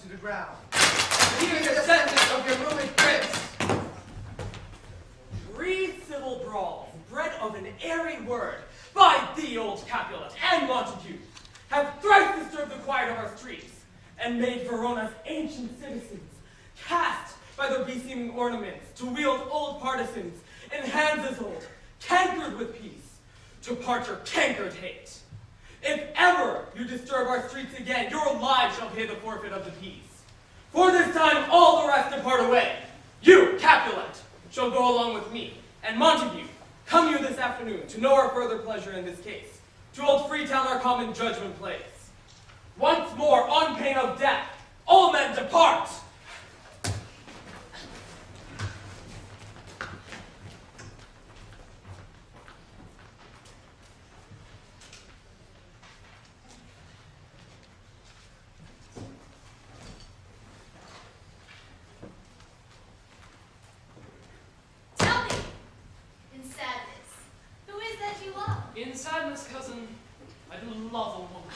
to the ground. Hear the sentence of your ruined prince. 3 civil brawls, bred of an airy word, by thee, old Capulet, and Montague, have thrice disturbed the quiet of our streets, and made Verona's ancient citizens cast by their beseeming ornaments to wield old partisans in hands as old, cankered with peace, to part your cankered hate. If ever you disturb our streets again, your lives shall pay the forfeit of the peace. For this time all the rest depart away. You, Capulet, shall go along with me, and Montague, come you this afternoon to know our further pleasure in this case, to old Freetown our common judgment place. Once more, on pain of death, all men depart! In sadness, cousin, I do love a woman.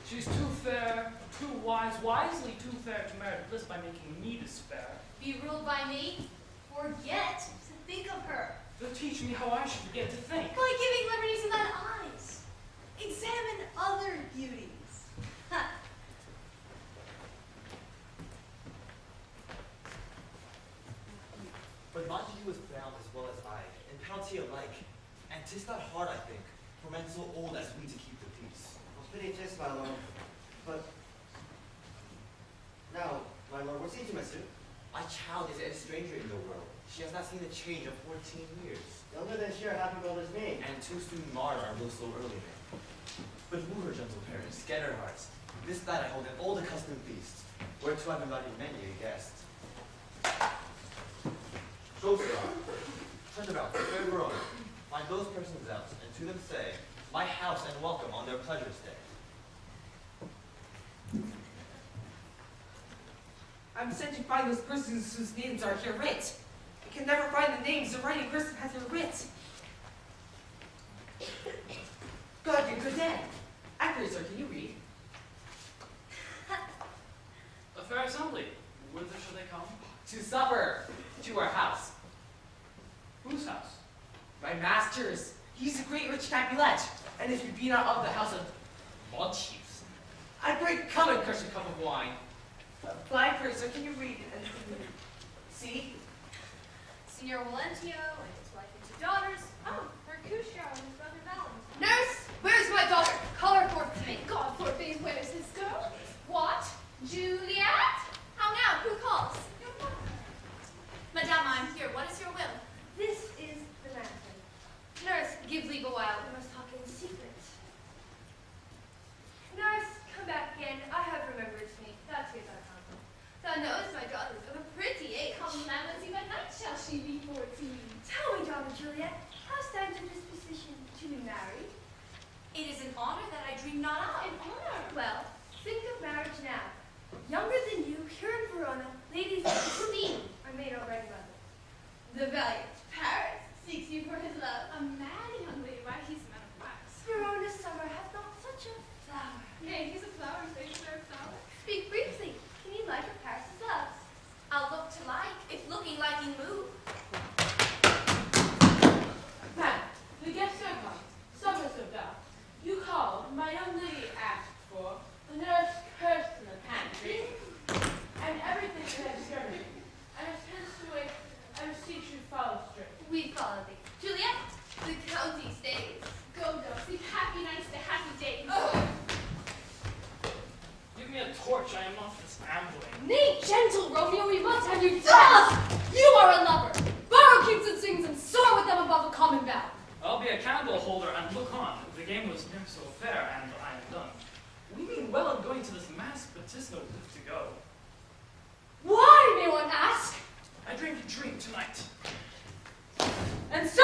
She's too fair, too wise, wisely too fair to merit bliss by making me despair. Be ruled by me? Forget to think of her. To teach me how I should begin to think. By giving liberty to thine eyes. Examine other beauties. Ha. But Montague was bound as well as I, in penalty alike. And 'tis not hard, I think, for men so old as we to keep the peace. Pity 'tis, my lord. But now, my lord, what seems you, monsieur? My child is a stranger in the world. She has not seen the change of 14 years. Younger than she, our happy brother's me. And too soon marred our will so early then. But woo her, gentle parents, get her hearts. This night I hold an old accustomed feast, whereto I've invited many a guest. Go, sir. Turn about, fair Verona. Find those persons out, and to them say, my house and welcome on their pleasures day. I'm sent to find those persons whose names are here writ. I can never find the names the writing person has here writ. God, you good day. Accurate, sir, can you read? A fair assembly. Whither shall they come? To supper, to our house. Whose house? My master's. He's a great rich Capulet, and if you be not of the house of Montagues, I pray come and crush a cup of wine. Blind person, can you read and see? Signor Valentio and his wife and 2 daughters. Oh, Mercutio and his brother Valentine. Nurse, where's my daughter? Call her forth to me. God forbid, where is this girl? What? Juliet? How now? Who calls? Your mother. Madame, I'm here. What is your will? This is the mansion. Nurse, give leave a while. We must talk in secret. Nurse, come back again. I have remembered me. That is our counsel. Thou knowest my daughter's of a pretty age. Calamity by night shall she be 14. Tell me, daughter Juliet, how stands your disposition to be married? It is an honor that I dream not of. An honor? Well, think of marriage now. Younger than you, here in Verona, ladies of esteem are made already mother. The valiant Paris seeks you for his love. A mad young lady, why he's a man of wax. Verona's summer hath not such a flower. Nay, he's a flower, so he's a flower. Speak briefly. Can you like of Paris's loves? I'll look to like, if looking liking move. Madam, the guests are come. Supper served out. You called, my young lady asked for, the nurse cursed in the pantry, and everything that has disturbed me. And I sent away, I beseech you follow straight. We follow thee. Juliet, the county stays. Go, Dulcie. Happy nights to happy days. Give me a torch, I am off this ambling. Nay, gentle Romeo, we must have you dead. You are a lover. Borrow cutes and sings and soar with them above a common bound. I'll be a candle holder and look on. The game was never so fair, and I am done. We mean well in going to this mass, but 'tis no live to go. Why, may one ask? I drink a drink tonight. And so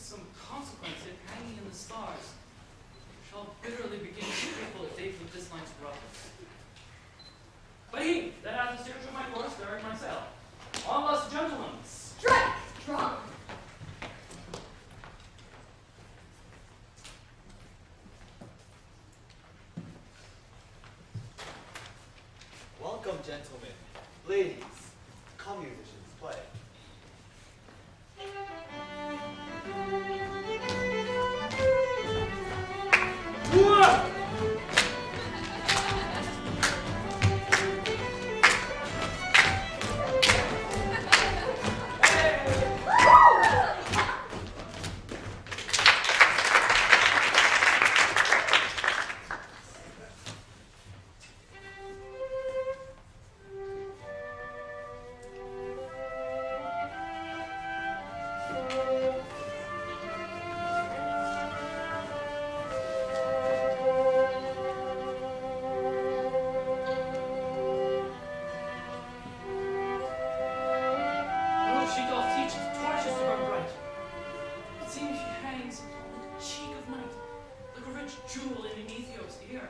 some consequence if hanging in the stars shall bitterly begin to cripple a date with this night's brother. But he that hath the steerage of my course, beareth my sail. On us, gentlemen. Strike, drum. Welcome, gentlemen. Ladies, come musicians, play. She doth teach torches to burn bright. It seems she hangs on the cheek of night, like a rich jewel in an Ethiop's ear.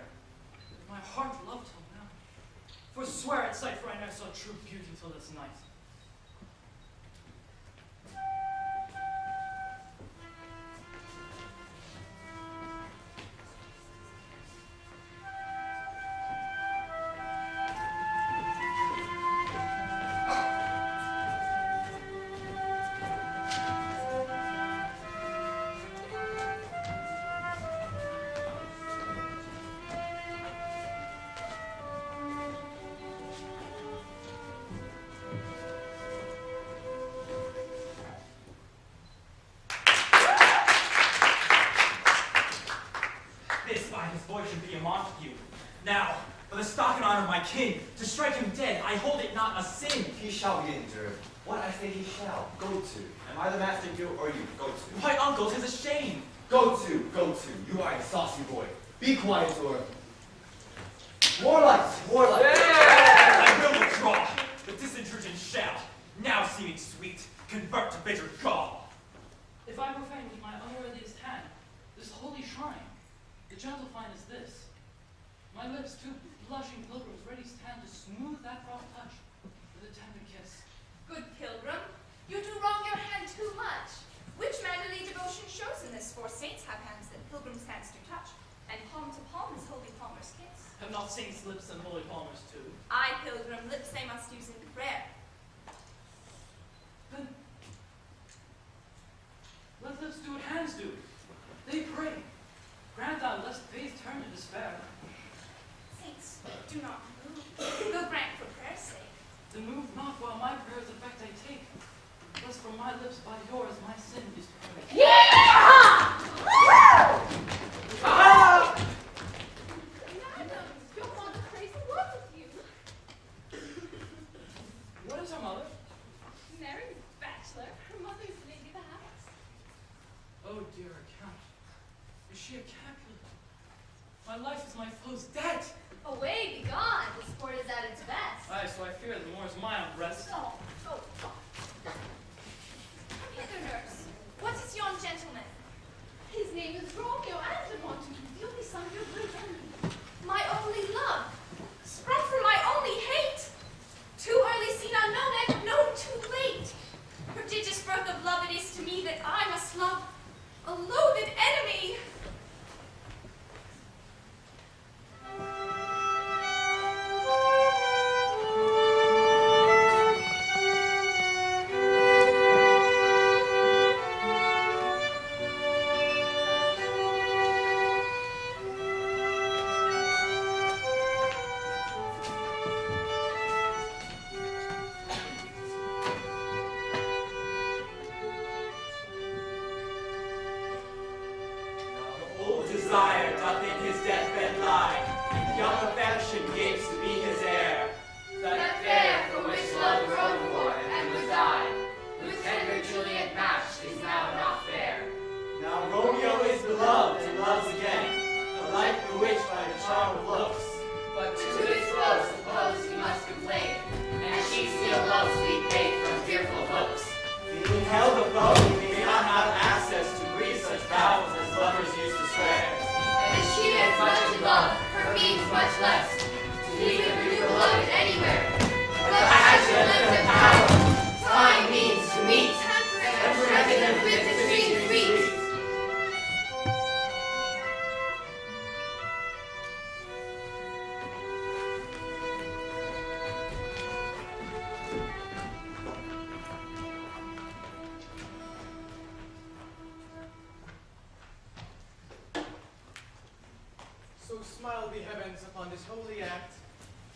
My heart loved till now. Forswear at sight, for I never saw true beauty till this night. This by his voice should be a Montague. Now, for the stock and honor of my king, to strike him dead, I hold it not a sin. He shall be endured. What I say he shall. Go to. Am I the master here or you? Go to. Why, uncle, 'tis a shame. Go to, go to. You are a saucy boy. Be quiet, or... Warlight, warlight. I will withdraw. The disintergent shall, now seeming sweet, convert to bitter gall. If I profane with my unworthiest hand this holy shrine, the gentle fine is this. My lips, two blushing pilgrims, ready stand to smooth that rough touch with a tender kiss. Good pilgrim, you do wrong your hand too much. Which mannerly devotion shows in this? For saints have hands that pilgrims' hands do touch, and palm to palm is holy palmer's kiss. Have not saints' lips and holy palmers too? I, pilgrim, lips they must use in prayer. Then let lips do what hands do. They pray. Grant thou lest faith turn to despair. Saints, do not move. Go grant for prayer's sake. Then move not while my prayers effect I take, lest from my lips by yours my sin is purged. Madam, your mother crazy what with you? What is her mother? Married bachelor, her mother's lady the house. Oh dear account. Is she a Capulet? My life is my foe's debt. Away, be gone. The sport is at its best. Aye, so I fear the more is my own breast. Oh. Come hither, nurse. What is yon gentleman? His name is Romeo and a Montague, the only son of your great enemy. My only love, sprung from my only hate. Too early seen unknown and known too late. Prodigious birth of love it is to me that I must love a loathed enemy. Desire doth in his deathbed lie, and young affection gapes to be his heir. That fair for which love groaned for and was died, with tender Juliet matched is now not fair. Now Romeo is beloved and loves again, alike bewitched by the charm of looks. But to his foe suppose he must complain, and she still loves sweet bait from fearful hooks. Being held above, he may not have access to smile the heavens upon this holy act,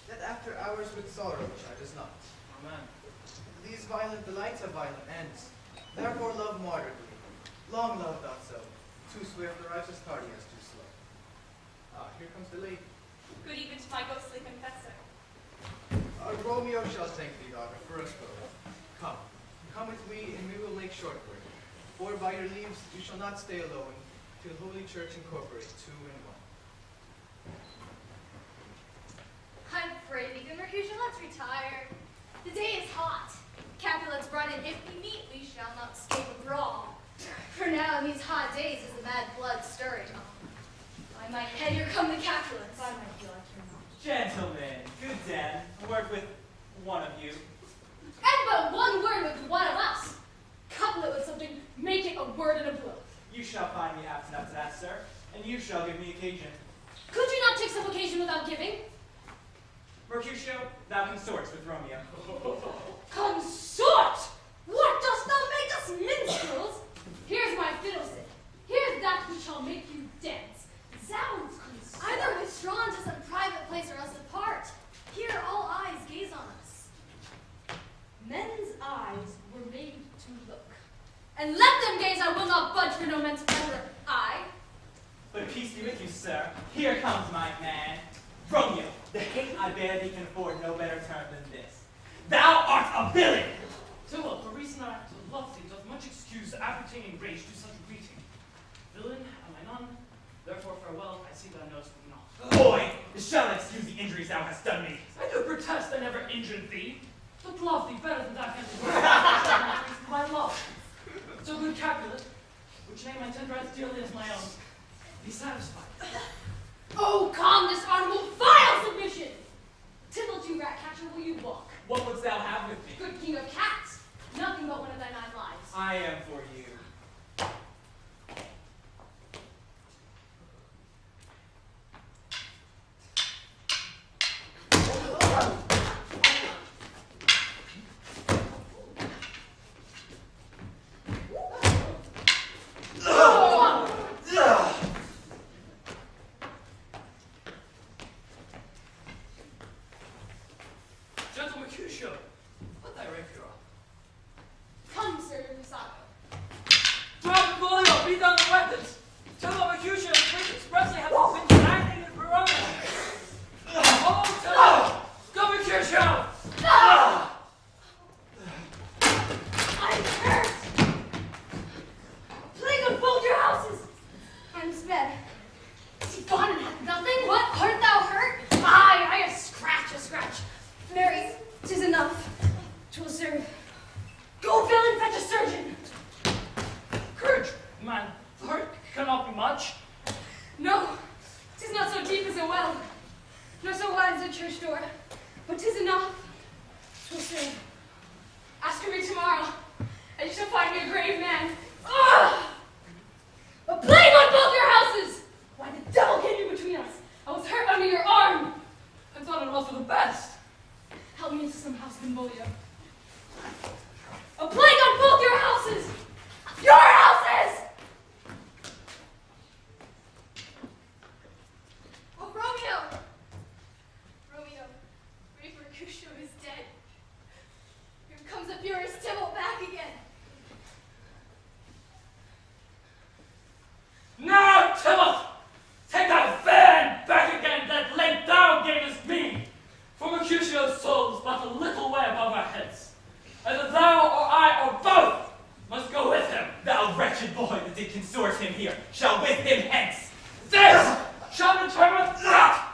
that after hours with sorrow chide us not. Amen. These violent delights have violent ends. Therefore love moderately. Long love not so. Too swift arrives as tardy as too slow. Ah, here comes the lady. Good even to my ghostly confessor. Romeo shall thank thee, daughter, for us both. Come with me, and we will make short work. For by your leaves you shall not stay alone, till Holy Church incorporate two in one. I'm afraid, Good Mercutio, let's retire. The day is hot. Capulets brought in, if we meet, we shall not escape a brawl. For now, in these hot days, is the mad blood stirring. By my head, here come the Capulets. I might feel like you're not. Gentlemen, good den. A word with one of you. And but one word with one of us. Couple it with something, make it a word and a blow. You shall find me apt enough to that, sir, and you shall give me occasion. Could you not take some occasion without giving? Mercutio, thou consorts with Romeo. Consort! What dost thou make us minstrels? Here's my fiddlestick. Here's that which shall make you dance. Zounds, consort. Either withdrawn to some private place or else apart. Here all eyes gaze on us. Men's eyes were made to look. And let them gaze, I will not budge for no men's pleasure. I. But peace be with you, sir. Here comes my man. Romeo, the hate I bear thee can afford no better term than this. Thou art a villain! Tybalt, the recent act of love thee doth much excuse appertaining rage to such a greeting. Villain, am I none? Therefore farewell, I see thou knowest me not. Boy, this shall not excuse the injuries thou hast done me. I do protest I never injured thee, but love thee better than thou canst increase my love. So good Capulet, which name I tender as dearly as my own, be satisfied. Oh, calm this honorable vile submission! Tybalt, you rat catcher, will you walk? What wouldst thou have with me? Good king of cats, nothing but one of thy 9 lives. I am for you. Gentle Mercutio, let thy rapier up. Come, Sir Musago. Drop the bullet, beat down the weapons. Tell them Mercutio and Prince expressly have been acting in Verona. Oh, tell them! Go, Mercutio! I'm hurt! Plague on both your houses! I'm sped. Is he gone and hath nothing? What? Art thou hurt? Aye, a scratch, a scratch. Mary, 'tis enough. 'Twill serve. Go, villain, fetch a surgeon! Courage, man. The hurt cannot be much. No, 'tis not so deep as a well, nor so wide as a church door, but 'tis enough. 'Twill serve. Ask for me tomorrow, and you shall find me a grave man. Ah! A plague on both your houses! Why the devil came you between us? I was hurt under your arm. I thought it was for the best. Help me into some house of Benvolio. A plague on both your houses! Your houses! Oh, Romeo! Romeo, brave Mercutio is dead. Here comes the furious Tybalt back again. Now, Tybalt! Take that fan back again that late thou gavest me! For Mercutio's soul is but a little way above our heads. Either thou or I or both must go with him. Thou wretched boy that did consort him here shall with him hence. This shall determine that!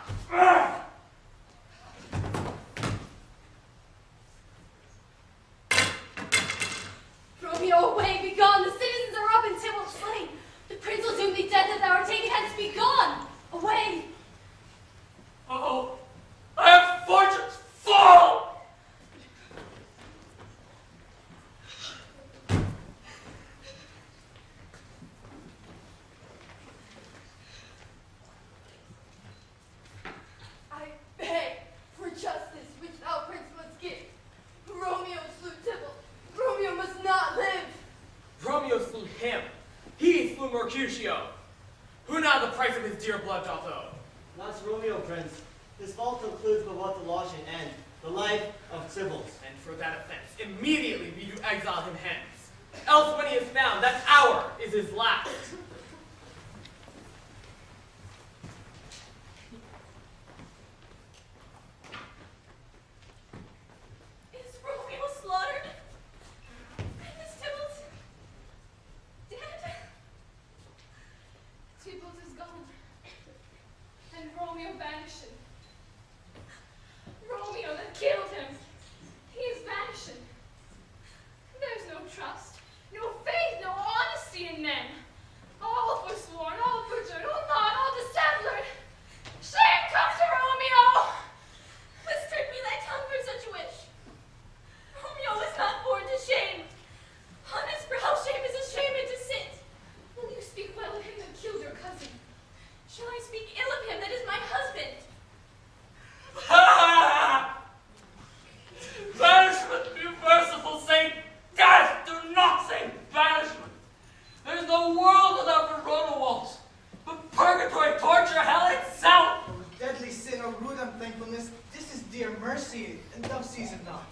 Romeo, away, be gone. The citizens are up and Tybalt slain. The prince will doom thee death if thou art taken hence. Be gone. Away. Oh, I have fortune's fall! I beg for justice which thou, prince, must give. Romeo slew Tybalt. Romeo must not live. Romeo slew him. He slew Mercutio. Who now the price of his dear blood doth owe? That's Romeo, Prince. His fault includes but what the law should end, the life of civils. And for that offense, immediately we do exile him hence. Else when he is found, that hour is his last. Is Romeo slaughtered? And is Tybalt dead? Tybalt is gone, and Romeo vanishing. Romeo that killed him, he is vanishing. There's no trust, no faith, no honesty in men. All forsworn, all perjured, all not, all dissembled. Shame comes to Romeo! Restrict me thy tongue for such a wish. Romeo was not born to shame. On his brow shame is ashamed to sit. Will you speak well of him that killed your cousin? Shall I speak ill of him that is my husband? Banishment, be merciful, say death, do not say banishment. There's no world without Verona walls, but purgatory, torture, hell itself. O deadly sin, O rude unthankfulness, this is dear mercy, and thou seest it not.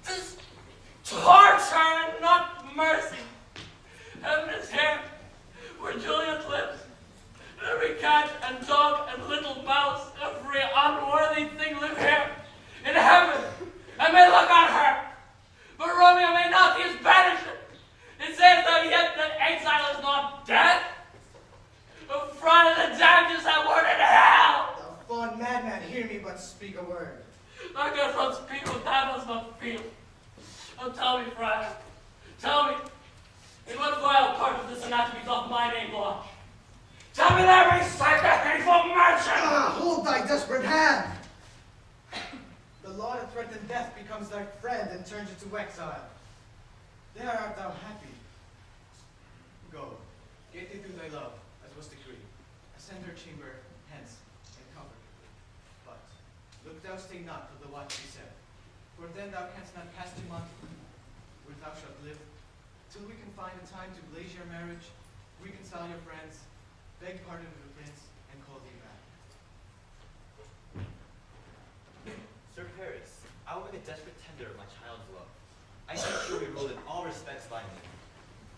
This torture and not mercy. Heaven is here, where Juliet lives. Every cat and dog and little mouse, every unworthy thing live here, in heaven, and may look on her. But Romeo may not, he is banished. It saith that yet that exile is not death. The front of the damages that word in hell. Thou fond madman, hear me but speak a word. I guess not speak what thou dost not feel. Oh, tell me, friar, tell me, in what vile part of this anatomy doth my name lodge? Tell me that every sight the hateful mention! Ah, hold thy desperate hand! The law that threatened death becomes thy friend and turns you to exile. There art thou happy. Go, get thee through thy love, as was decreed. Ascend her chamber hence, and comfort her. But look thou stay not till the watch be said, for then thou canst not pass 2 months where thou shalt live, till we can find a time to blaze your marriage, reconcile your friends, beg pardon of the prince, and call thee back. Sir Paris, I will make a desperate tender of my child's love. I think she will be ruled in all respects by me.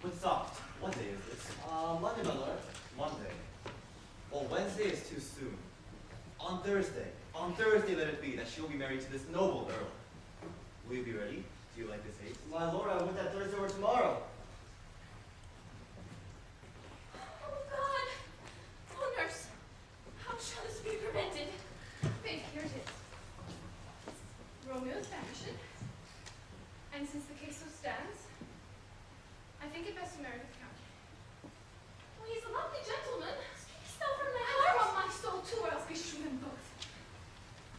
But soft, what day is this? Monday, my lord. Monday. Well, Wednesday is too soon. On Thursday let it be that she will be married to this noble earl. Will you be ready? Do you like this haste? My lord, I would that Thursday or tomorrow. Oh God! Oh nurse, how shall this be prevented? Babe, here it is. Romeo's vanishing. And since the case so stands, I think it best to marry the count. Well, he's a lovely gentleman. Speakest thou from thy And heart? from my soul too, or else beshrew them both.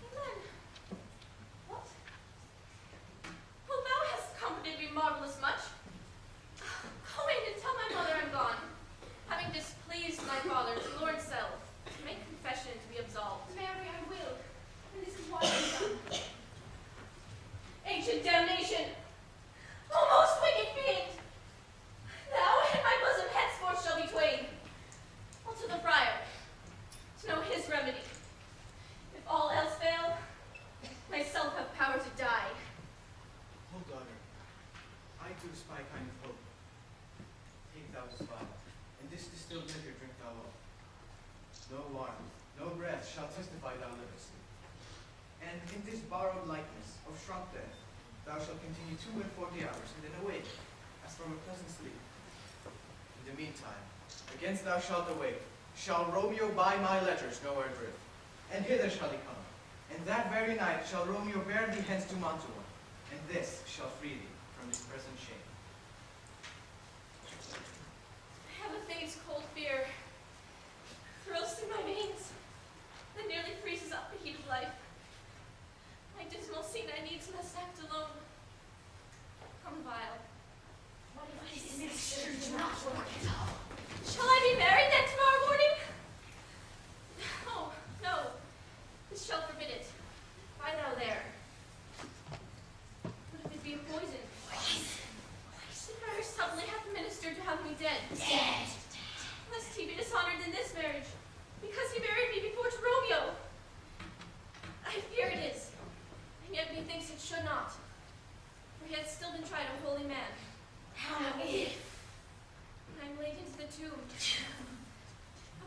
Amen. What? Well, thou hast comforted me marvelous much. Go in and tell my mother I'm gone, having displeased my father to Lord Self, to make confession to be absolved. Mary, I will. And this is why I'm done. Ancient damnation! O most wicked fiend! Thou and my bosom henceforth shall be twain. I'll to the friar, to know his remedy. If all else fail, myself have power to die. Hold, daughter. I do spy kind of hope. Take thou this vial, and this distilled liquor drink thou all. No warmth, no breath shall testify thou livest. And in this borrowed likeness of shrunk death, thou shalt continue 42 hours, and then awake, as from a pleasant sleep. In the meantime, against thou shalt awake, shall Romeo by my letters know our drift, and hither shall he come. And that very night shall Romeo bear thee hence to Mantua, and this shall free thee from this present shame. I have a thieves' cold fear. Thrills through my veins, that nearly freezes up the heat of life. My dismal scene I needs must act alone. From vial. What if this mixture do not work at all? Shall I be married then tomorrow morning? Oh, no. This shall forbid it. Lie thou there. What if it be a poison? The friar suddenly hath ministered to have me dead. Dead. Lest he be dishonored in this marriage, because he married me before to Romeo. How if I'm laid into the tomb,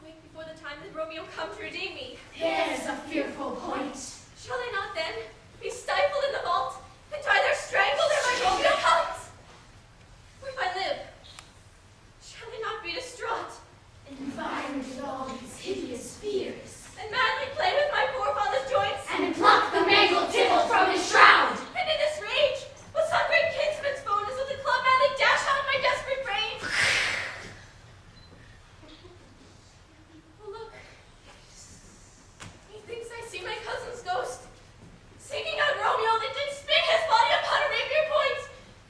awake before the time that Romeo come to redeem me? There's a fearful point. Shall I not then be stifled in the vault and die there strangled ere my Romeo comes? Or if I live, shall I not be distraught? Environed with all these hideous fears. And madly play with my forefather's joints? And pluck the mangled Tybalt from his shroud. And in this rage, will some great kinsman's bonus with the club madly dash out my desperate brain? Oh, look. Methinks I see my cousin's ghost, singing out Romeo that did spin his body upon a rapier point.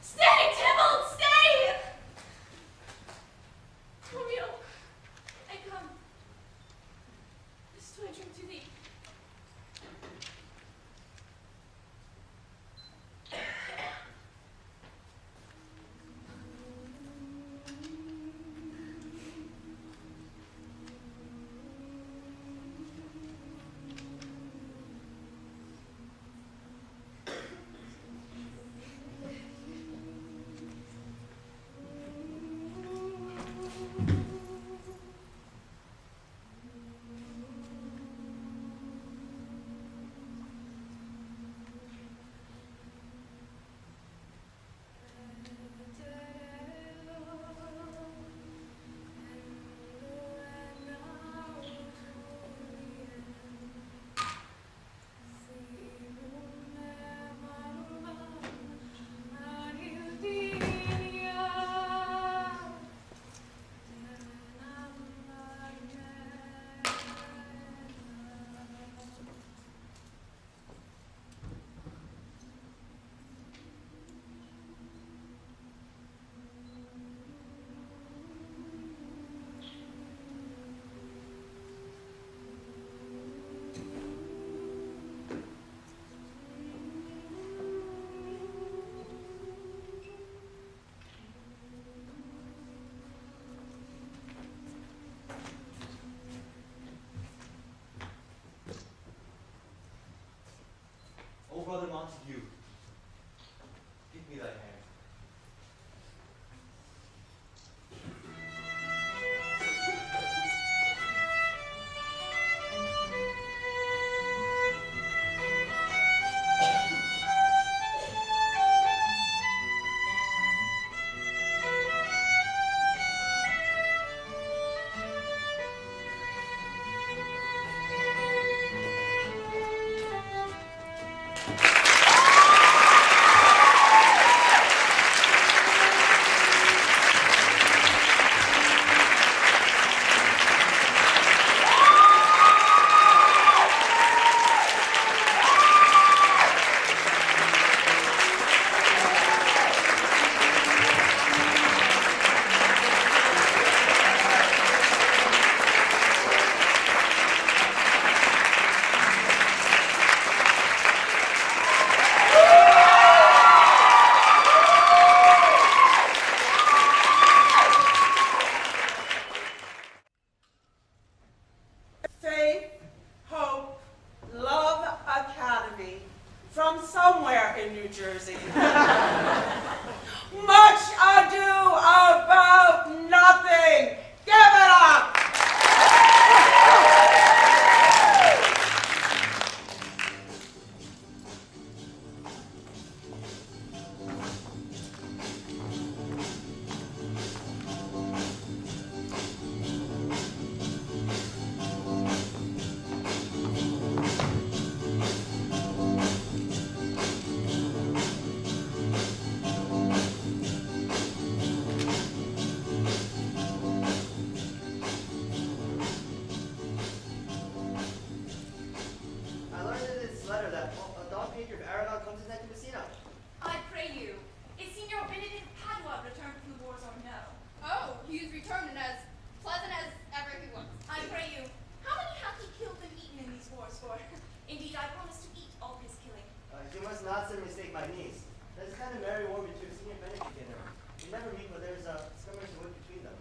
Stay, Tybalt, stay! Romeo, I come. This do I drink to thee. O brother Montague, give me thy hand. Faith, Hope, Love Academy from somewhere in New Jersey. Much ado about nothing. Give it up. I learned in this letter that Don Pedro of Aragon comes to Messina. I pray you, is Signor Benedict Padua returned from the wars or no? Oh, he is returned and as pleasant as ever he was. I pray you, how many hath he killed and eaten in these wars? For indeed I promise to eat all his killing. You must not sir mistake my niece. There's a kind of merry war between Signor Benedict and her. We never meet, but there's a skirmish and wit between them.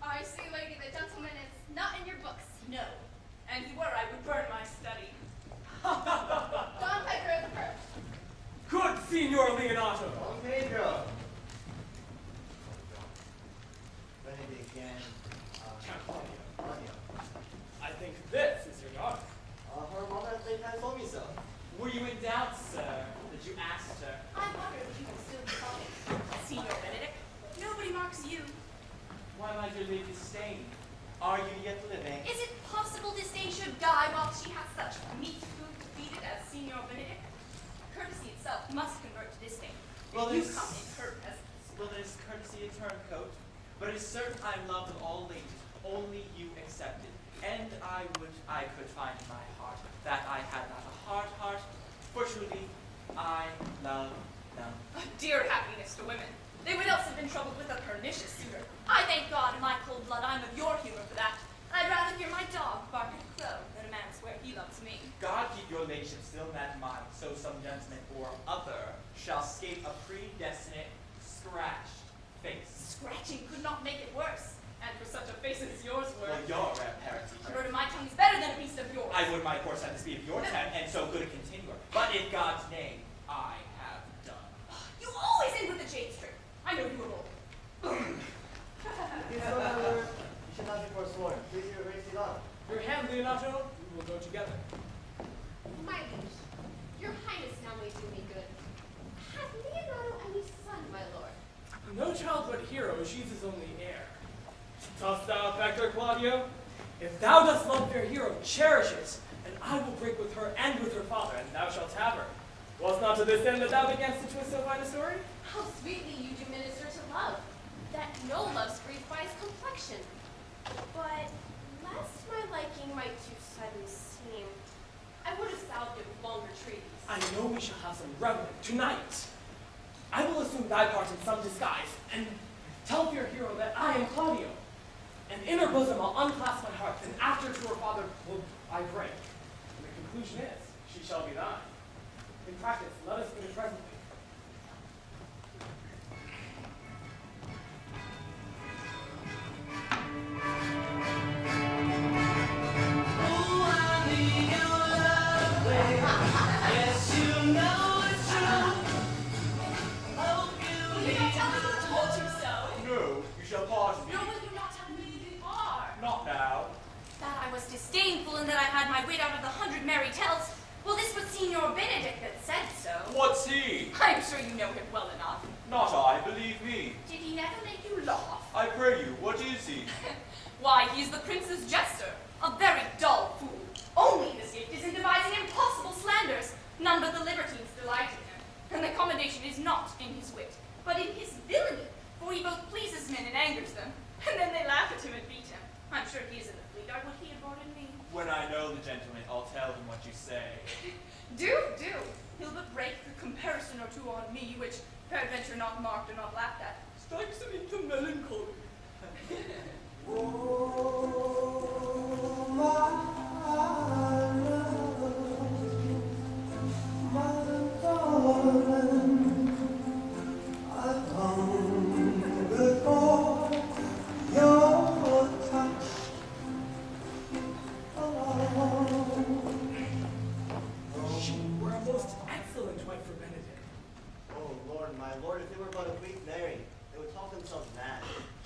I see, lady, the gentleman is not in your books. No, and he were I would burn my study. Don Pedro is the first. you in doubt, sir, that you asked her? I wonder if you can still be called Signor Benedict. Nobody marks you. Why, my dear Lady Disdain? Are you yet living? Is it possible Disdain should die while she has such meat food to feed it as Signor Benedict? Courtesy itself must convert to Disdain. Well, If you there's- come in her presence. Well, there's courtesy a turncoat, but it is certain I am loved of all ladies, only you excepted. And I could find in my heart that I had not a heart, for truly I love them. Dear happiness to women. They would else have been troubled with a pernicious suitor. I thank God in my cold blood I'm of your humor for that. I'd rather hear my dog bark at a crow than a man swear he loves me. God keep your ladyship still in that mind, so some gentleman or other shall escape a predestinate scratched face. Scratching could not make it worse. And for such a face as yours were. Well, you're a rare parent A teacher. word of my tongue is better than a beast of yours. I would, my course, have this be of your time, and so good a continuer. But in God's name, I have done. You always end with a jade strip. I know you were old. If you so, my lord, you should not be forsworn. Please your grace be long. Your hand, Leonato, we will go together. My liege, your highness now may do me good. Has Leonardo any son, my lord? No child but hero, she's his only heir. Dost thou affect her, Claudio? If thou dost love fair hero, cherish it, and I will break with her and with her father, and thou shalt have her. Was not to this end that thou beganst to twist so fine a story? How sweetly you do minister to love, that no love's grieved by his complexion. But lest my liking might too sudden seem, I would have salved it with longer treaties. I know we shall have some revelry tonight. I will assume thy part in some disguise, and tell fair hero that I am Claudio. And in her bosom I'll unclasp my heart, and after to her father will I break. And the conclusion is, she shall be thine. In practice, let us begin presently. Will you not tell me who told you so? No, you shall pardon me. Nor will you not tell me who you are? Not now. That I was disdainful and that I had my wit out of the 100 merry tells. Well, this was Signor Benedict that said so. What's he? I'm sure you know him well enough. Not I, believe me. Did he never make you laugh? I pray you, what is he? Why, he is the prince's jester, a very dull fool. Only his gift is in devising impossible slanders. None but the libertines delight in him. And the commendation is not in his wit, but in his villainy, for he both pleases men and angers them. And then they laugh at him and beat him. I'm sure he is in the fleet. I would he had brought in me. When I know the gentleman, I'll tell him what you say. Do. He'll but break the comparison or two on me, which peradventure not marked or not laughed at. Strikes him into melancholy. You were a most excellent wife for Benedict. Oh, Lord, my lord, if they were but a week married, they would talk themselves mad.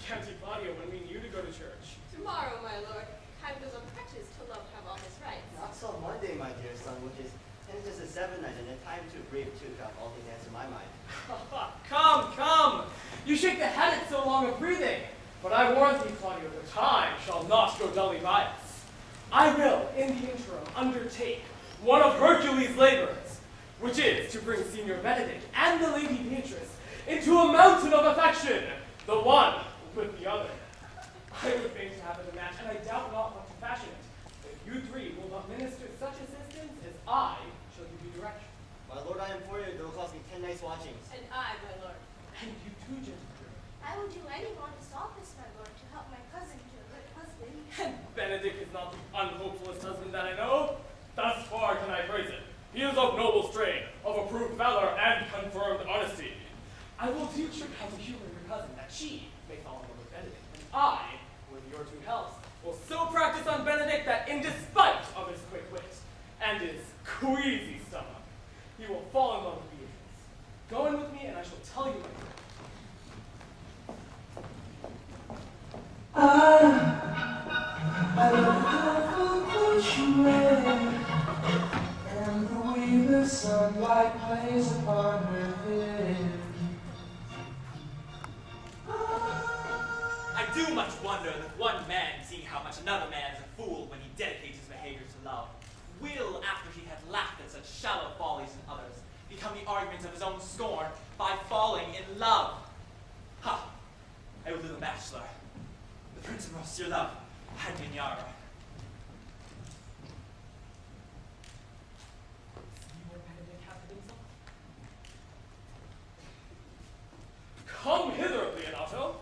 County Claudio, when we knew to go to church. Tomorrow, my lord, time goes unprecious to love have all his rights. Not so Monday, my dear son, which is just a seven night and a time to brave to drop all things answer my mind. Come! You shake the head at so long of breathing. But I warn thee, Claudio, the time shall not go dully by us. I will, in the interim, undertake one of Hercules' labors, which is to bring Signor Benedict and the Lady Beatrice into a mountain of affection, the one with the other. I would fain to have it a match, and I doubt not what to fashion it. If you three will but minister such assistance as I shall give you direction. My lord, I implore you, it will cost me 10 nights' watchings. And I, my lord. And you too, gentlemen. I will do any honest office, my lord, to help my cousin to a good husband. And Benedict is not the unhopefullest husband that I know. Thus far can I praise it. He is of noble strain, of approved valor and confirmed honesty. I will teach you how to humor your cousin, that she may fall in love with Benedict. And I, with your two helps, will so practice on Benedict that in despite of his quick wit and his queasy stomach, he will fall in love with Beatrice. Go in with me and I shall tell you later. I love how you wear and the way the sunlight plays upon her head. I do much wonder that one man, seeing how much another man is a fool when he dedicates his behavior to love, will, after he had laughed at such shallow follies in others, become the argument of his own scorn by falling in love. Ha! I will live a bachelor. The Prince of Monsieur Love had been Yara. Come hither, Leonato.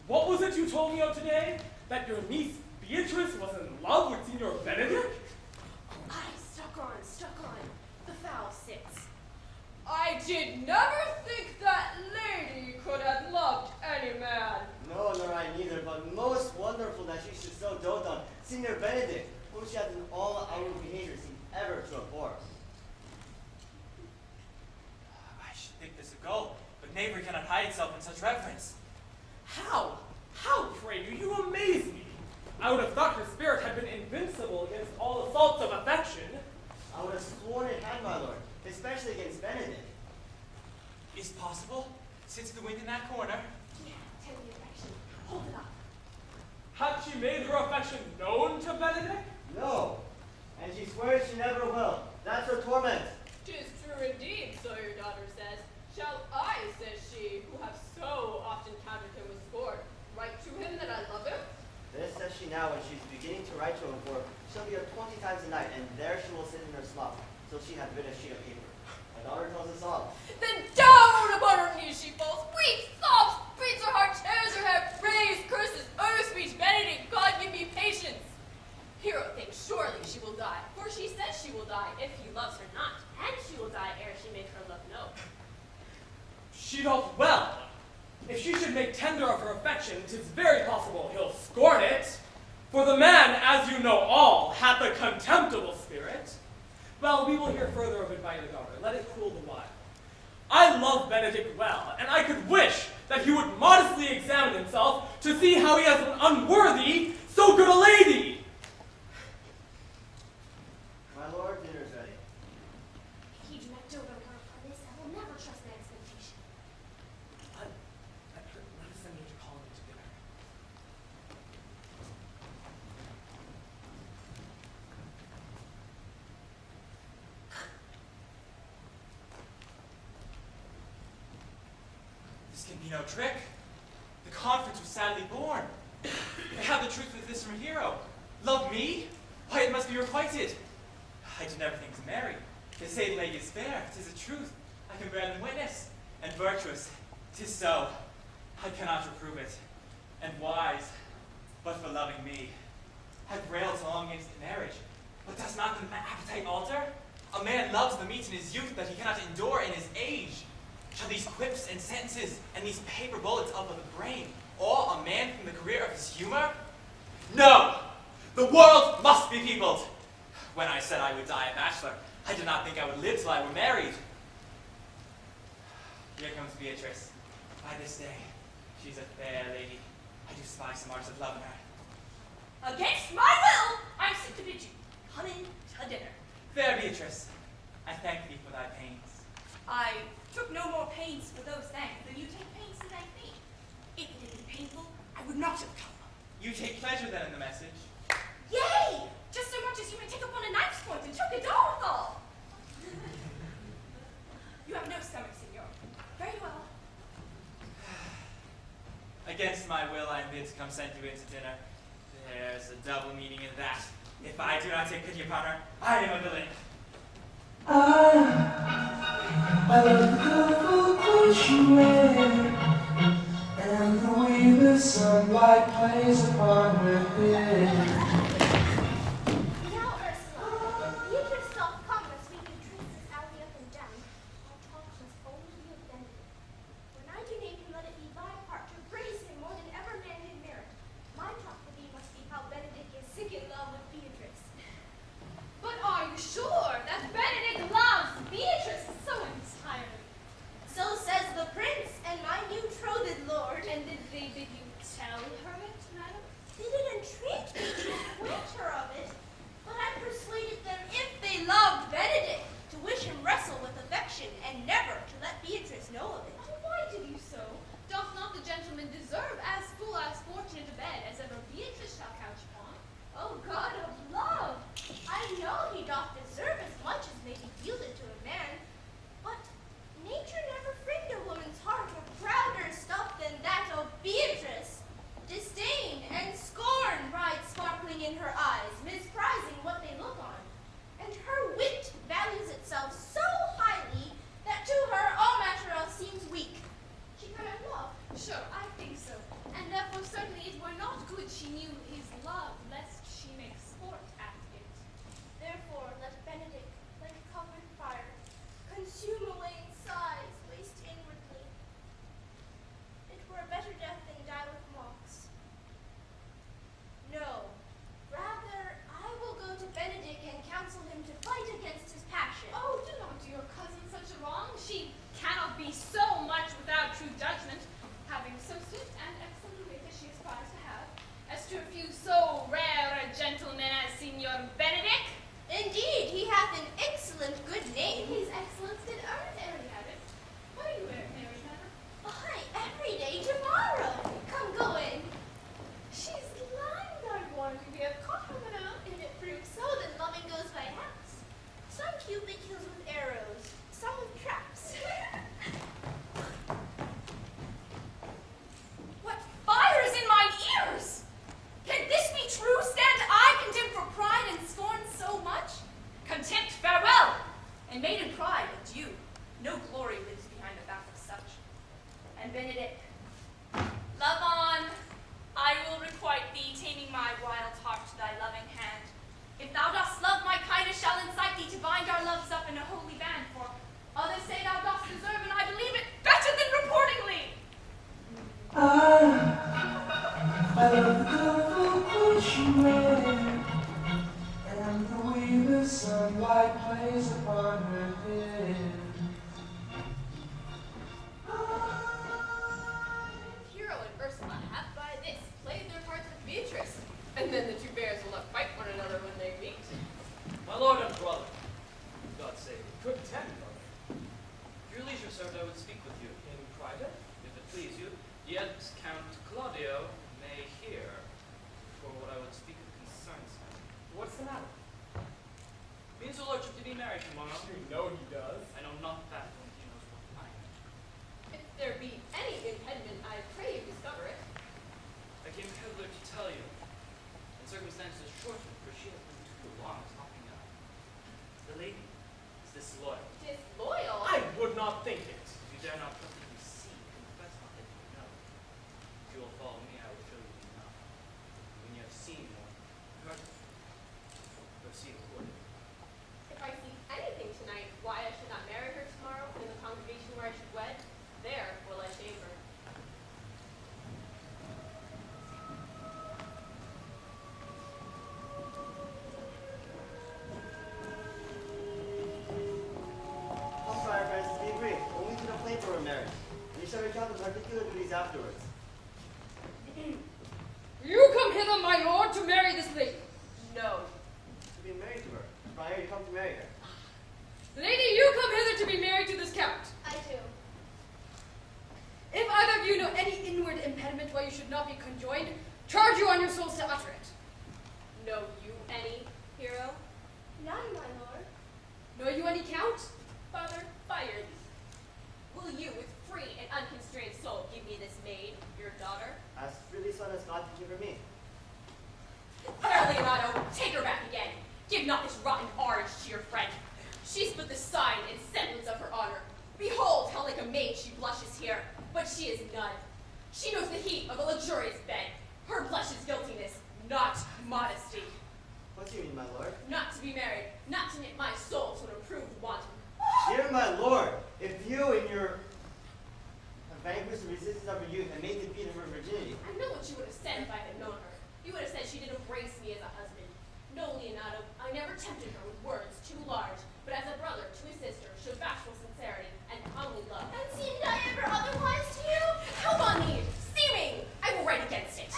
What was it you told me of today? That your niece Beatrice was in love with Signor Benedict? I stuck on. The foul sits. I did never think that lady could have loved any man. No, nor I neither, but most wonderful that she should so dote on Signor Benedict, whom she had in all outward behavior seemed ever to abhor. I should think this a goal, but knavery cannot hide itself in such reverence. How? How, pray you? You amaze me. I would have thought your spirit had been invincible against all assaults of affection. I would have sworn it had, my lord, especially against Benedict. Is possible? Since the wind in that corner. Yeah, tell me affection. Hold it up. Had she made her affection known to Benedict? No, and she swears she never will. That's her torment. 'Tis true indeed, so your daughter says. Shall I, says she, who have so often countered him with scorn, write to him that I love him? This says she now when she's beginning to write to him, for she'll be up 20 times a night, and there she will sit in her slop, till she hath written a sheet of paper. My daughter tells us all. Then down upon her knees she falls, weeps, sobs, beats her heart, tears her hair, prays, curses, oh speech, Benedict, God give me patience. Hero thinks surely she will die, for she says she will die if he loves her not, and she will die ere she make her love known. She doth well. If she should make tender of her affection, 'tis very possible he'll scorn it. For the man, as you know all, hath a contemptible spirit. Well, we will hear further of it by your daughter. Let it cool the while. I love Benedict well, and I could wish that he would modestly examine himself to see how he has been unworthy so good a lady. My lord, dinner's ready. He do not dote on her upon this. I will never trust man's temptation. Let us send you to call him to dinner. This can be no trick. The conference was sadly born. I have the truth of this from a hero. Love me? Why, it must be requited. I do never think to marry. They say the lady is fair. 'Tis the truth. I can bear them witness. And virtuous. 'Tis so. I cannot reprove it. And wise, but for loving me. I've railed so long against marriage, but does not the appetite alter? A man loves the meat in his youth that he cannot endure in his age. Shall these quips and sentences and these paper bullets of the brain awe a man from the career of his humor? No! The world must be peopled! When I said I would die a bachelor, I did not think I would live till I were married. Here comes Beatrice. By this day, she's a fair lady. I do spy some arts of love in her. Against my will, I sit to bid you. Come in to dinner. Fair Beatrice, I thank thee for thy pains. I took no more pains for those thanks than you take pains to thank me. If it had been painful, I would not have come. You take pleasure then in the message? Yea! Just so much as you may take upon a knife's point and choke a dog withal. You have no stomach, senor. Very well. Against my will, I am bid to come send you in to dinner. There's a double meaning in that. If I do not take pity upon her, I am a villain. I love the colorful clothes she wears, and the way the sunlight plays upon her head. Now, Ursula, Beatrice doth come as we can trace this alley up and down. Our talk must only be of Benedict. When I do name him, let it be thy part to praise him more than ever man did merit. My talk with thee must be how Benedict is sick in love with Beatrice. But are you sure that Benedict loves Beatrice so entirely? So says the prince and my new betrothed lord. And did they bid you tell her it, madam? They did entreat me sunlight plays upon her head. Hero and Ursula have by this played their parts with Beatrice, and then the two bears will not fight one another when they meet. My lord and brother, God save you. Good ten, brother. If your leisure served, I would speak with you. In private, if it please you. Yet Count Claudio may hear, for what I would speak of concerns him. What's the matter? Means your lordship to be married tomorrow. You know he does. I know not that when he knows what I know. If there be any impediment, I pray you discover it. I came hither to tell you, and circumstances shortened, for she has been too long talking of. The lady is disloyal. Disloyal? I would not think it. If you dare not publicly see, confess not that you know. If you will follow me, I will show you enough. When you have seen or heard of it, proceed accordingly. If I see anything tonight, why I should not marry her tomorrow in the congregation where I should wed, there will I shame her. Come, Friar Francis, be brief. Only to the plain for her marriage. And you shall recount the particular duties afterwards. You come hither, my lord, to marry this lady. No. To be married to her. Friar, you come to marry her. Lady, you come hither to be married to this count. I do. If either of you know any inward impediment why you should not be conjoined, charge you on your souls to utter it. Know you any, hero? None, my lord. Know you any count? Father, fire thee. Will you, with free and unconstrained soul, give me this maid, your daughter? As freely son as God can give her me. Fair Leonardo, take her back again. Give not this rotten orange to your friend. She's but the sign and semblance of her honor. Behold how like a maid she blushes here, but she is none. She knows the heat of a luxurious bed. Her blush is guiltiness, not modesty. What do you mean, my lord? Not to be married, not to knit my soul to an approved wanton. Dear my lord, if you in your have vanquished the resistance of her youth and made defeat of her virginity. I know what you would have said if I had known her. You would have said she did embrace me as a husband. No, Leonardo, I never tempted her with words too large, but as a brother to his sister showed bashful sincerity and comely love. And seemed I ever otherwise to you? Help on me! Seeming! I will write against it.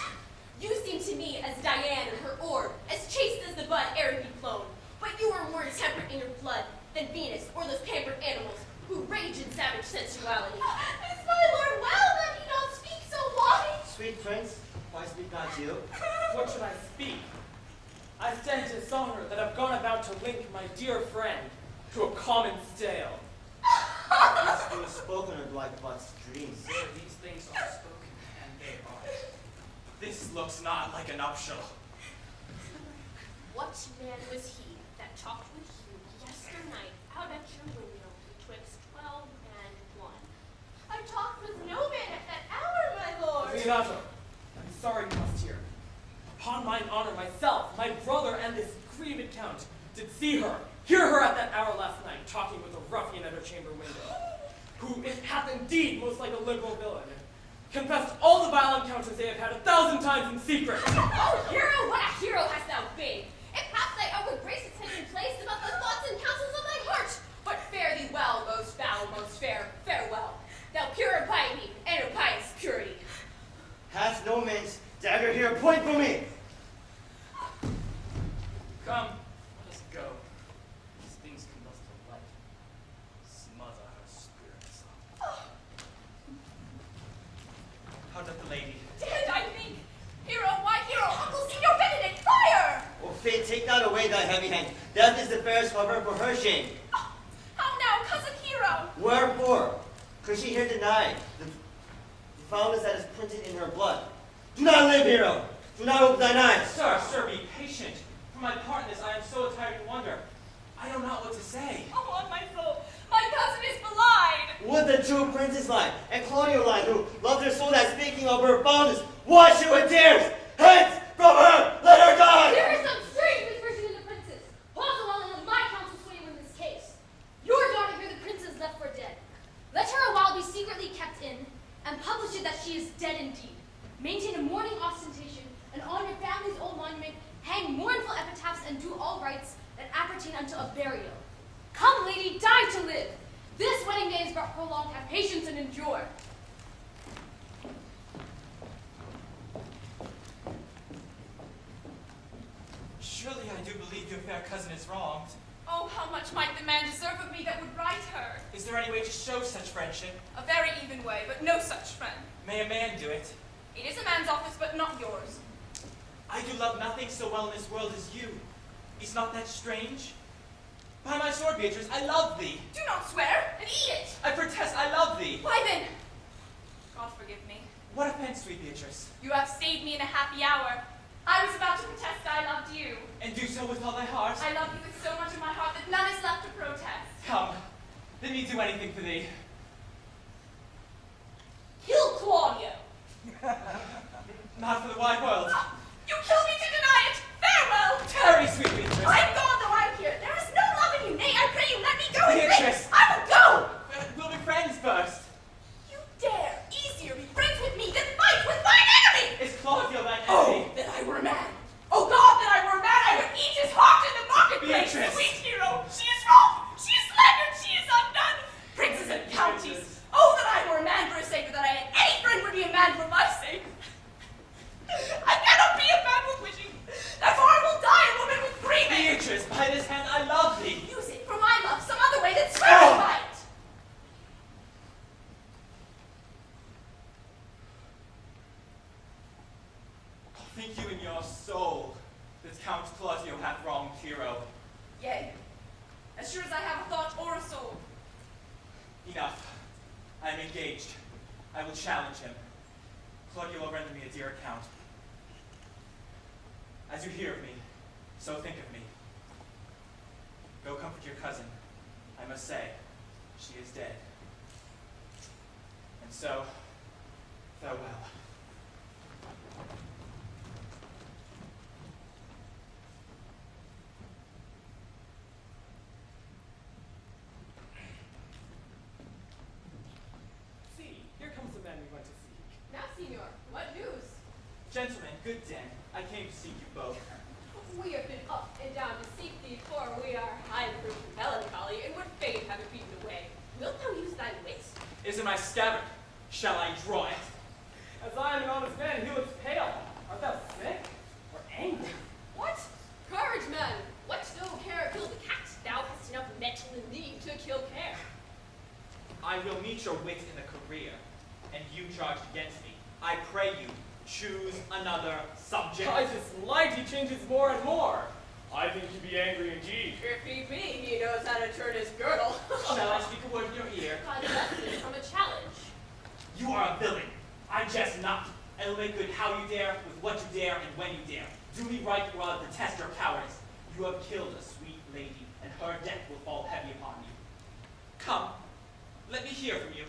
You seem to me as Diane and her orb, as chaste as the bud ere it be blown. But you are more temperate in your blood than Venus or those pampered animals who rage in savage sensuality. Is my lord well that he doth speak so wise? Sweet prince, why speak not you? What should I speak? I stand dishonored that I've gone about to link my dear friend to a common stale. These things spoken are like but dreams. Sir, these things are spoken, and they are. This looks not like a nuptial. What man was he that talked with you yesternight out at your window betwixt 12 and 1? I talked with no man at that hour, my lord. Leonardo, I'm sorry you must hear. Upon mine honor, myself, my brother, and this grieved count did see her, hear her at that hour last night, talking with a ruffian at her chamber window, who it hath indeed most like a liberal villain, and confessed all the vile encounters they have had 1,000 times in secret. Oh, hero, what a hero hast thou been! If half thy outward graces had been placed about the thoughts and counsels of thy heart! But fare thee well, most foul, most fair, farewell. Thou pure in piety and of pious purity. Hath no man's dagger here point for me? Come, let us go. These things can thus delight. Smother her spirits up. How doth the lady? Dead, I think! Hero, why hero? Uncle Senior Benedict, fire! O fate, take not away thy heavy hand. Death is the fairest cover for her shame. How now, cousin hero? Wherefore? Could she here deny the foulness that is printed in her blood? Do not live, hero! Do not open thine eyes! Sir, be patient. For my part in this, I am so attired in wonder. I know not what to say. Oh, on my soul, my cousin is belied! Would the true princess lie, and Claudio lie, who loved her so that speaking of her fondness, wash it with tears! Hence from her, let her die! There is some strange misfortune in the princes. Pause a while and let my counsel sway you in this case. Your daughter here, the princess, left for dead. Let her a while be secretly kept in, and publish it that she is dead indeed. Maintain a mourning ostentation, and on your family's old monument hang mournful epitaphs and do all rites that appertain unto a of burial. Come, lady, die to live. This wedding day is but prolonged. Have patience and endure. Surely I do believe your fair cousin is wronged. Oh, how much might the man deserve of me that would right her? Is there any way to show such friendship? A very even way, but no such friend. May a man do it? It is a man's office, but not yours. I do love nothing so well in this world as you. Is not that strange? By my sword, Beatrice, I love thee. Do not swear, and eat it. I protest I love thee. Why then? God forgive me. What offense, sweet Beatrice? You have saved me in a happy hour. I was about to protest I loved you. And do so with all thy heart? I love you with so much of my heart that none is left to protest. Come, let me do anything for thee. Kill Claudio. Not for the wide world. You killed me to deny it. Farewell. Tarry, sweet Beatrice. I'm gone though I'm here. There is no love in you. Nay, I pray you let me go. Beatrice. I will go. We'll be friends first. You dare easier be friends with me than fight with mine enemy. Is Claudio thine enemy? Oh, that I were a man. Oh God, that I were a man. I would eat his heart in the marketplace. Beatrice. Sweet hero, she is wrong. She is slandered. She is undone. Princes and counties. Oh, that I were a man for his sake, or that I had any friend would be a man for my sake. I cannot be a man with wishing. Therefore I will die a woman with grieving. Beatrice, by this hand I love thee. Use it for my love some other way than swearing by it. Think you in your soul that Count Claudio hath wronged Hero? Yea, as sure as I have a thought or a soul. Enough. I am engaged. I will challenge him. Claudio will render me a dear account. As you hear of me, so think of me. Go comfort your cousin. I must say, she is dead. And so, farewell. Gentlemen, good den. I came to seek you both. We have been up and down to seek thee, for we are highly proof of melancholy, and would fain have it beaten away. Wilt thou use thy wit? Is in my scabbard. Shall I draw it? As I am an honest man, he looks pale. Art thou sick or angry? What? Courage, man! What no care kill the cat? Thou hast enough metal in thee to kill care. I will meet your wit in the career, and you charged against me. I pray you, choose another subject. By this light he changes more and more. I think he be angry indeed. If he be, he knows how to turn his girdle. Shall I speak a word in your ear? God bless you from a challenge. You are a villain. I jest not. I will make good how you dare, with what you dare, and when you dare. Do me right, or I'll protest your cowardice. You have killed a sweet lady, and her death will fall heavy upon you. Come, let me hear from you.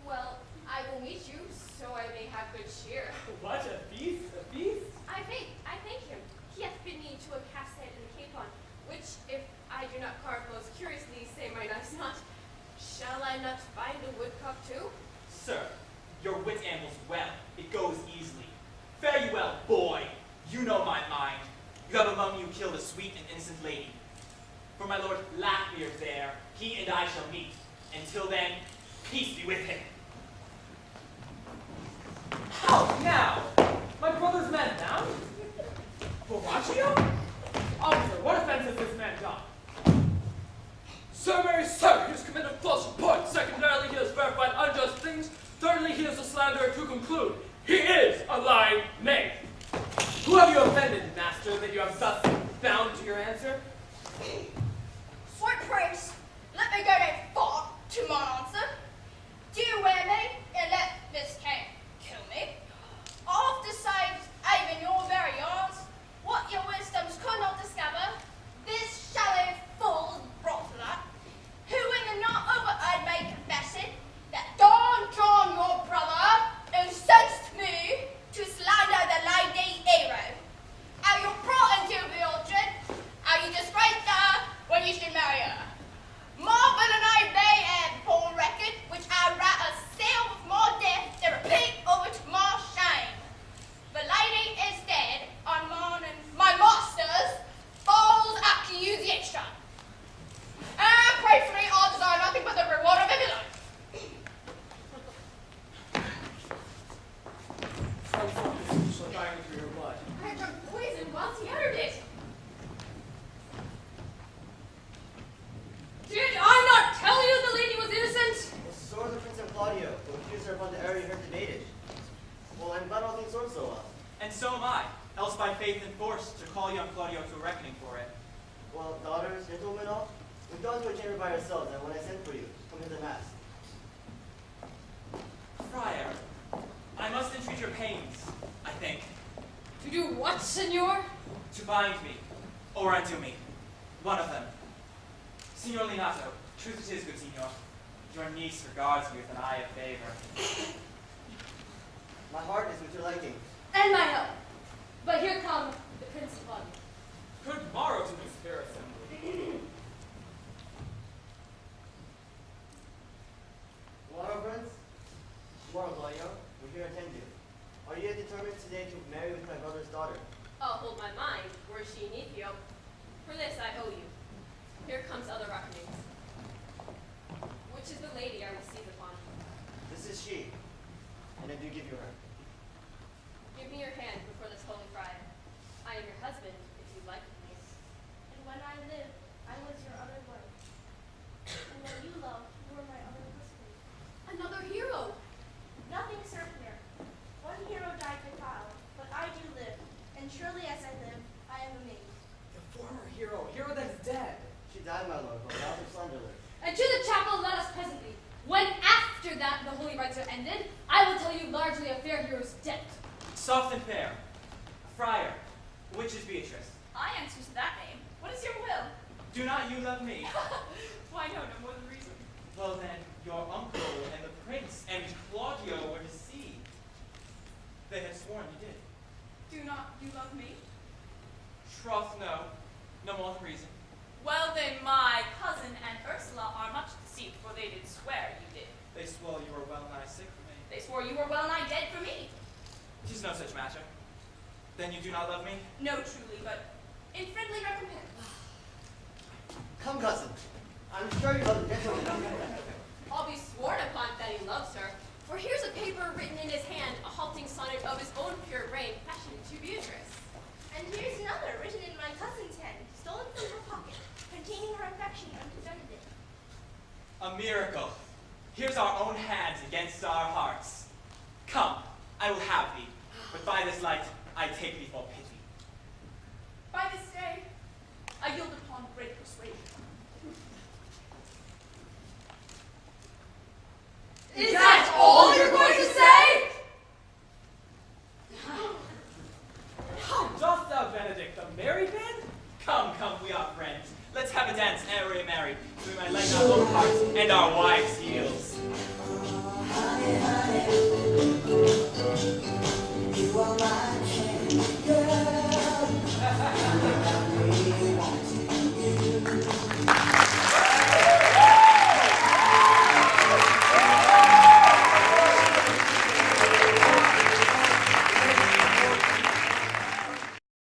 Well, I will meet you, so I may have good cheer. What, a feast? A feast? I thank him. He hath bid me to a casset and a capon, which, if I do not carve most curiously, say my nice not. Shall I not find a woodcock too? Sir, your wit ambles well. It goes easily. Fare you well, boy. You know my mind. You have among you killed a sweet and innocent lady. For my lord Blackbeard there, he and I shall meet. Until then, peace be with him. How now? My brother's man down? Borachio? Officer, what offense has this man done? Sir, Mary, sir, he has committed false report. Secondarily, he has verified unjust things. Thirdly, he is a slanderer to conclude. He is a lying knave. Who have you offended, master, that you have thus bound to your answer? Sweet priest, let me go that far to my answer. Do you wear me and let this cat kill me? After saved even your very eyes, what your wisdoms could not discover, this shallow fool brought to that, who in the night overheard me confessing that Don John, your brother, incensed me to slander the lady hero. And you brought into the Claudio to a reckoning for it. Well, daughters, gentlemen all, we've gone to a chamber by ourselves, and when I sent for you, come hither mass. Friar, I must entreat your pains, I think. To do what, senor? To bind me, or undo me. One of them. Signor Linato, truth it is, good signor. Your niece regards me with an eye of favor. My heart is with your liking. And my help. But here come the Prince of Love. Good morrow to this fair assembly. Tomorrow, Prince? Tomorrow, Claudio, we're here to attend you. Are you yet determined today to marry with my brother's daughter? I'll hold my mind, were she in Ethiopia. For this I owe you. Here comes other reckonings. Which is the lady I will seize upon? This is she, and I do give you her. Give me your hand before this holy friar. I am your husband, if you like me. And when I lived, I was your other wife. And when you loved, you were my other husband. Another hero! Nothing certainer. One hero died to child, but I do live, and surely as I live, I am amazed. The former hero that is dead. She died, my lord, but without her slanderer. And to the chapel let us presently. When after that the holy rites are ended, I will tell you largely a fair hero's debt. Soft and fair. Friar, which is Beatrice? I answer to that name. What is your will? Do not you love me? Why no more than reason. Well then, your uncle and the prince and Claudio were deceived. They had sworn you did. Do not you love me? Troth, no. No more than reason. Well then, my cousin and Ursula are much deceived, for they did swear you did. They swore you were well nigh sick for me. They swore you were well nigh dead for me. 'Tis no such matter. Then you do not love me? No, truly, but in friendly recompense. Come, cousin. I'm sure you love the gentleman. I'll be sworn upon that he loves her. For here's a paper written in his hand, a halting sonnet of his own pure brain, fashioned to Beatrice. And here's another written in my cousin's hand, stolen from her pocket, containing her affection unto Benedict. A miracle. Here's our own hands against our hearts. Come, I will have thee, but by this light I take thee for pity. By this day, I yield upon great persuasion. Is that all you're going to say? How dost thou, Benedict, the merry bed? Come, we are friends. Let's have a dance ere we are married, so we might lighten our own hearts and our wives'